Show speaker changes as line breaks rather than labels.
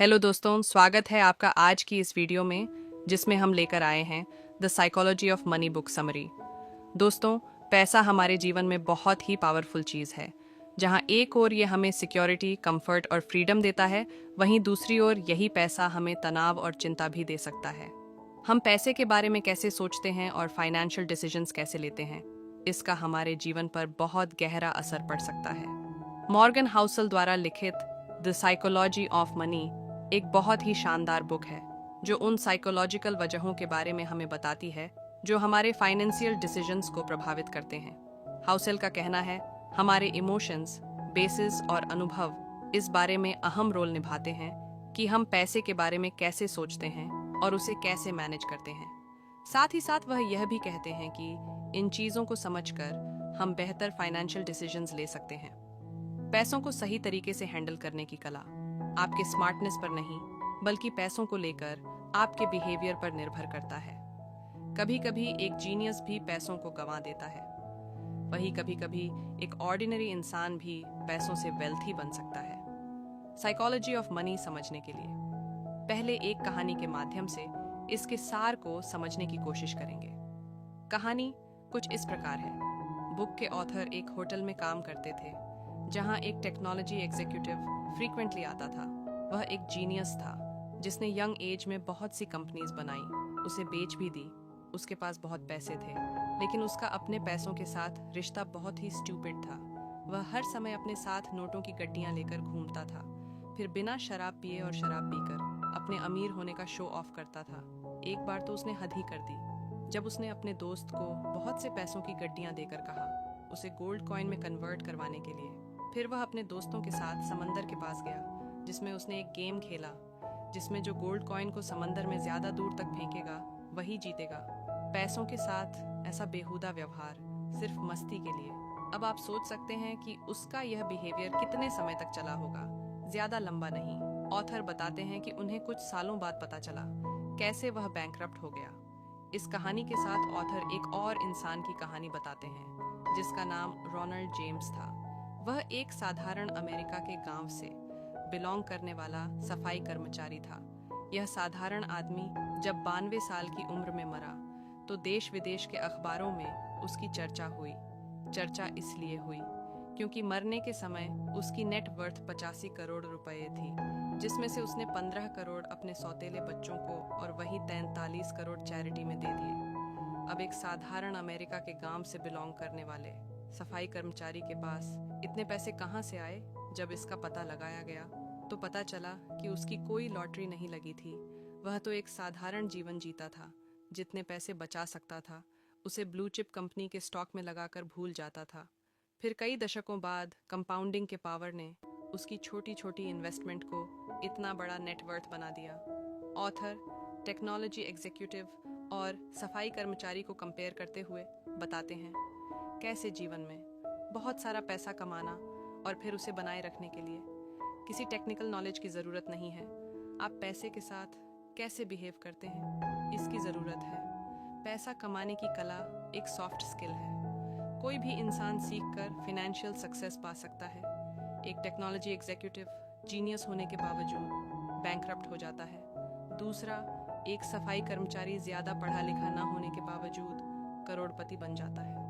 Hello दोस्तों, स्वागत है आपका आज की इस वीडियो में जिसमें हम लेकर आए हैं the psychology of money book summary. दोस्तों, पैसा हमारे जीवन में बहुत ही पावरफुल चीज़ है। जहां एक ओर ये हमें सिक्योरिटी, कंफर्ट और फ्रीडम देता है, वहीं दूसरी ओर यही पैसा हमें तनाव और चिंता भी दे सकता है। हम पैसे के बारे में कैसे सोचते हैं और फाइनेंशियल डिसीजंस कैसे लेते हैं, इसका हमारे जीवन पर बहुत गहरा असर पड़ सकता है। मॉर्गन हाउसल द्वारा लिखित द साइकोलॉजी ऑफ मनी एक बहुत ही शानदार बुक है जो उन साइकोलॉजिकल वजहों के बारे में हमें बताती है जो हमारे फाइनेंशियल डिसीजंस को प्रभावित करते हैं। हाउसेल का कहना है, हमारे इमोशंस, बेसिस और अनुभव इस बारे में अहम रोल निभाते हैं कि हम पैसे के बारे में कैसे सोचते हैं और उसे कैसे मैनेज करते हैं। साथ ही साथ वह यह भी कहते हैं कि इन चीज़ों को समझकर हम बेहतर फाइनेंशियल डिसीजंस ले सकते हैं। पैसों को सही तरीके से हैंडल करने की कला आपके स्मार्टनेस पर नहीं, बल्कि पैसों को लेकर आपके बिहेवियर पर निर्भर करता है। कभी कभी एक जीनियस भी पैसों को गंवा देता है, वही कभी कभी एक ऑर्डिनरी इंसान भी पैसों से वेल्थी बन सकता है। साइकोलॉजी ऑफ मनी समझने के लिए पहले एक कहानी के माध्यम से इसके सार को समझने की कोशिश करेंगे। कहानी कुछ इस प्रकार है। बुक के ऑथर एक होटल में काम करते थे जहां एक टेक्नोलॉजी एग्जीक्यूटिव फ्रीक्वेंटली आता था। वह एक जीनियस था जिसने यंग एज में बहुत सी कंपनीज बनाई, उसे बेच भी दी। उसके पास बहुत पैसे थे, लेकिन उसका अपने पैसों के साथ रिश्ता बहुत ही स्टूपिड था। वह हर समय अपने साथ नोटों की गड्डियां लेकर घूमता था, फिर बिना शराब पिए और शराब पीकर अपने अमीर होने का शो ऑफ करता था। एक बार तो उसने हद ही कर दी जब उसने अपने दोस्त को बहुत से पैसों की गड्डियां देकर कहा उसे गोल्ड कॉइन में कन्वर्ट करवाने के लिए। फिर वह अपने दोस्तों के साथ समंदर के पास गया, जिसमें उसने एक गेम खेला जिसमें जो गोल्ड कॉइन को समंदर में ज्यादा दूर तक फेंकेगा वही जीतेगा। पैसों के साथ ऐसा बेहुदा व्यवहार सिर्फ मस्ती के लिए। अब आप सोच सकते हैं कि उसका यह बिहेवियर कितने समय तक चला होगा। ज्यादा लंबा नहीं। ऑथर बताते हैं कि उन्हें कुछ सालों बाद पता चला कैसे वह बैंकरप्ट हो गया। इस कहानी के साथ ऑथर एक और इंसान की कहानी बताते हैं जिसका नाम रोनाल्ड जेम्स था। वह एक साधारण अमेरिका के गांव से बिलोंग करने वाला सफाई कर्मचारी था। यह साधारण आदमी जब 92 साल की उम्र में मरा तो देश विदेश के अखबारों में उसकी चर्चा हुई। चर्चा इसलिए हुई क्योंकि मरने के समय उसकी नेट वर्थ 85 करोड़ रुपए थी, जिसमें से उसने 15 करोड़ अपने सौतेले बच्चों को और वही 43 करोड़ चैरिटी में दे दिए। अब एक साधारण अमेरिका के गांव से बिलोंग करने वाले सफाई कर्मचारी के पास इतने पैसे कहाँ से आए? जब इसका पता लगाया गया तो पता चला कि उसकी कोई लॉटरी नहीं लगी थी। वह तो एक साधारण जीवन जीता था। जितने पैसे बचा सकता था उसे ब्लू चिप कंपनी के स्टॉक में लगाकर भूल जाता था। फिर कई दशकों बाद कंपाउंडिंग के पावर ने उसकी छोटी छोटी इन्वेस्टमेंट को इतना बड़ा नेटवर्थ बना दिया। ऑथर टेक्नोलॉजी एग्जीक्यूटिव और सफाई कर्मचारी को कंपेयर करते हुए बताते हैं कैसे जीवन में बहुत सारा पैसा कमाना और फिर उसे बनाए रखने के लिए किसी टेक्निकल नॉलेज की ज़रूरत नहीं है। आप पैसे के साथ कैसे बिहेव करते हैं इसकी ज़रूरत है। पैसा कमाने की कला एक सॉफ्ट स्किल है। कोई भी इंसान सीखकर फाइनेंशियल सक्सेस पा सकता है। एक टेक्नोलॉजी एग्जीक्यूटिव जीनियस होने के बावजूद बैंकरप्ट हो जाता है। दूसरा, एक सफाई कर्मचारी ज़्यादा पढ़ा लिखा ना होने के बावजूद करोड़पति बन जाता है।